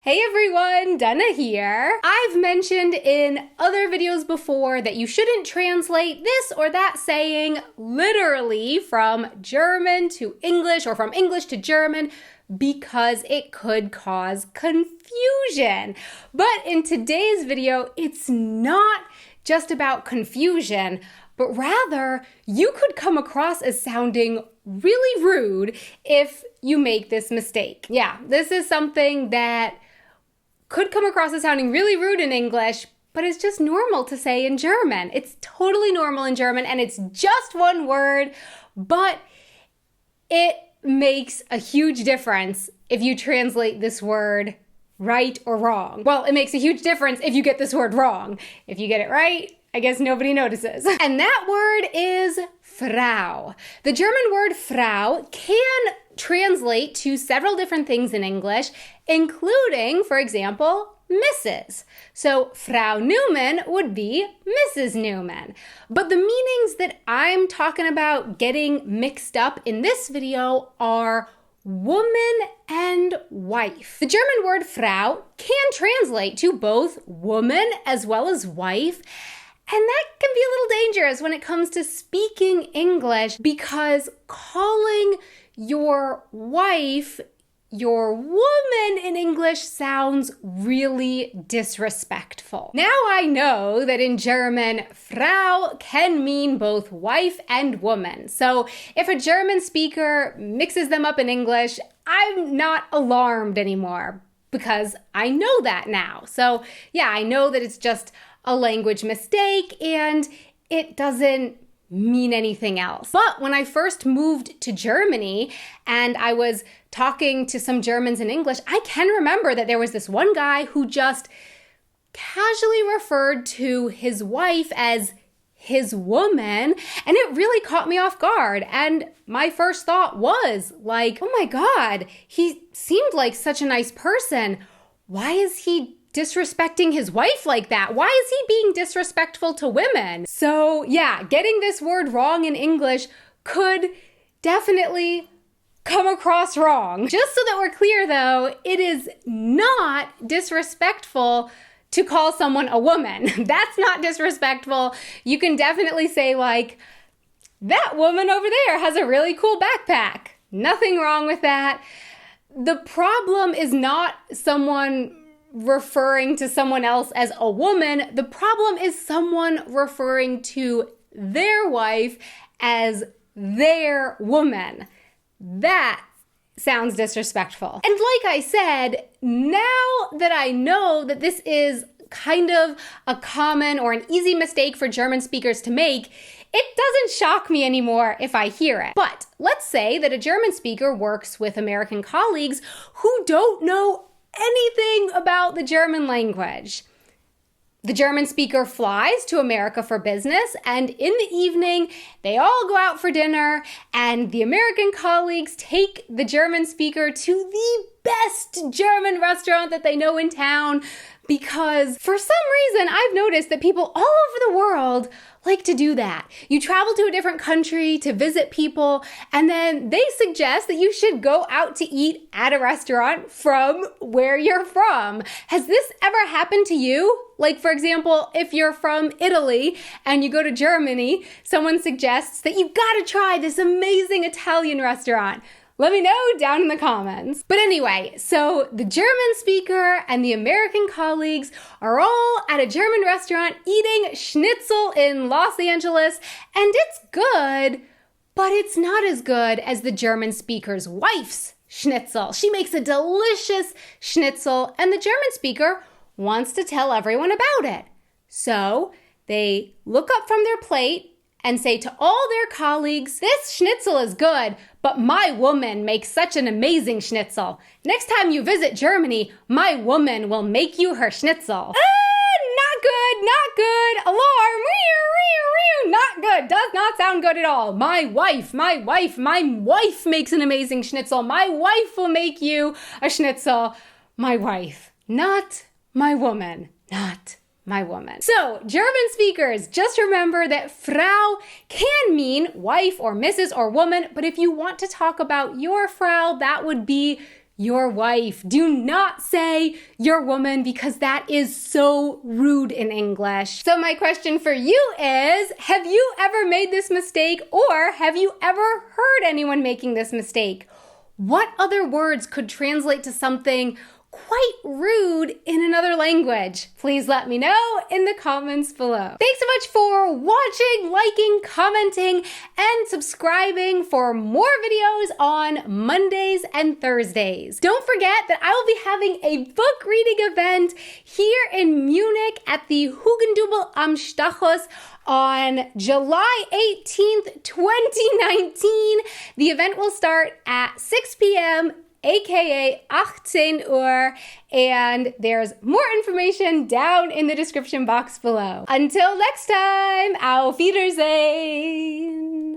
Hey everyone, Dana here. I've mentioned in other videos before that you shouldn't translate this or that saying literally from German to English or from English to German because it could cause confusion. But in today's video, it's not just about confusion, but rather you could come across as sounding really rude if you make this mistake. Yeah, this is something that could come across as sounding really rude in English, but it's just normal to say in German. It's totally normal in German, and it's just one word, but it makes a huge difference if you translate this word right or wrong. Well, it makes a huge difference if you get this word wrong. If you get it right, I guess nobody notices. And that word is Frau. The German word Frau can translate to several different things in English, including, for example, Mrs. So Frau Newman would be Mrs. Newman. But the meanings that I'm talking about getting mixed up in this video are woman and wife. The German word Frau can translate to both woman as well as wife. And that can be a little dangerous when it comes to speaking English because calling your wife your woman in English sounds really disrespectful. Now I know that in German, Frau can mean both wife and woman. So if a German speaker mixes them up in English, I'm not alarmed anymore because I know that now. So yeah, I know that it's just a language mistake and it doesn't mean anything else. But when I first moved to Germany and I was talking to some Germans in English, I can remember that there was this one guy who just casually referred to his wife as his woman, and it really caught me off guard. And my first thought was like, oh my God, he seemed like such a nice person. Why is he disrespecting his wife like that? Why is he being disrespectful to women? So yeah, getting this word wrong in English could definitely come across wrong. Just so that we're clear though, it is not disrespectful to call someone a woman. That's not disrespectful. You can definitely say like, that woman over there has a really cool backpack. Nothing wrong with that. The problem is not someone referring to someone else as a woman. The problem is someone referring to their wife as their woman. That sounds disrespectful. And like I said, now that I know that this is kind of a common or an easy mistake for German speakers to make, it doesn't shock me anymore if I hear it. But let's say that a German speaker works with American colleagues who don't know anything about the German language. The German speaker flies to America for business, and in the evening, they all go out for dinner, and the American colleagues take the German speaker to the best German restaurant that they know in town, because for some reason, I've noticed that people all over the world like to do that. You travel to a different country to visit people, and then they suggest that you should go out to eat at a restaurant from where you're from. Has this ever happened to you? Like, for example, if you're from Italy and you go to Germany, someone suggests that you gotta try this amazing Italian restaurant. Let me know down in the comments. But anyway, so the German speaker and the American colleagues are all at a German restaurant eating schnitzel in Los Angeles, and it's good, but it's not as good as the German speaker's wife's schnitzel. She makes a delicious schnitzel, and the German speaker wants to tell everyone about it. So they look up from their plate and say to all their colleagues, this schnitzel is good, but my woman makes such an amazing schnitzel. Next time you visit Germany, my woman will make you her schnitzel. Not good, not good. Alarm, not good. Does not sound good at all. My wife makes an amazing schnitzel. My wife will make you a schnitzel. My wife, not my woman, not my woman. So, German speakers, just remember that Frau can mean wife or Mrs. or woman, but if you want to talk about your Frau, that would be your wife. Do not say your woman because that is so rude in English. So my question for you is, have you ever made this mistake, or have you ever heard anyone making this mistake? What other words could translate to something quite rude in another language? Please let me know in the comments below. Thanks so much for watching, liking, commenting, and subscribing for more videos on Mondays and Thursdays. Don't forget that I will be having a book reading event here in Munich at the Hugendubel am Stachus on July 18th, 2019. The event will start at 6 p.m. aka 18 Uhr, and there's more information down in the description box below. Until next time, auf Wiedersehen!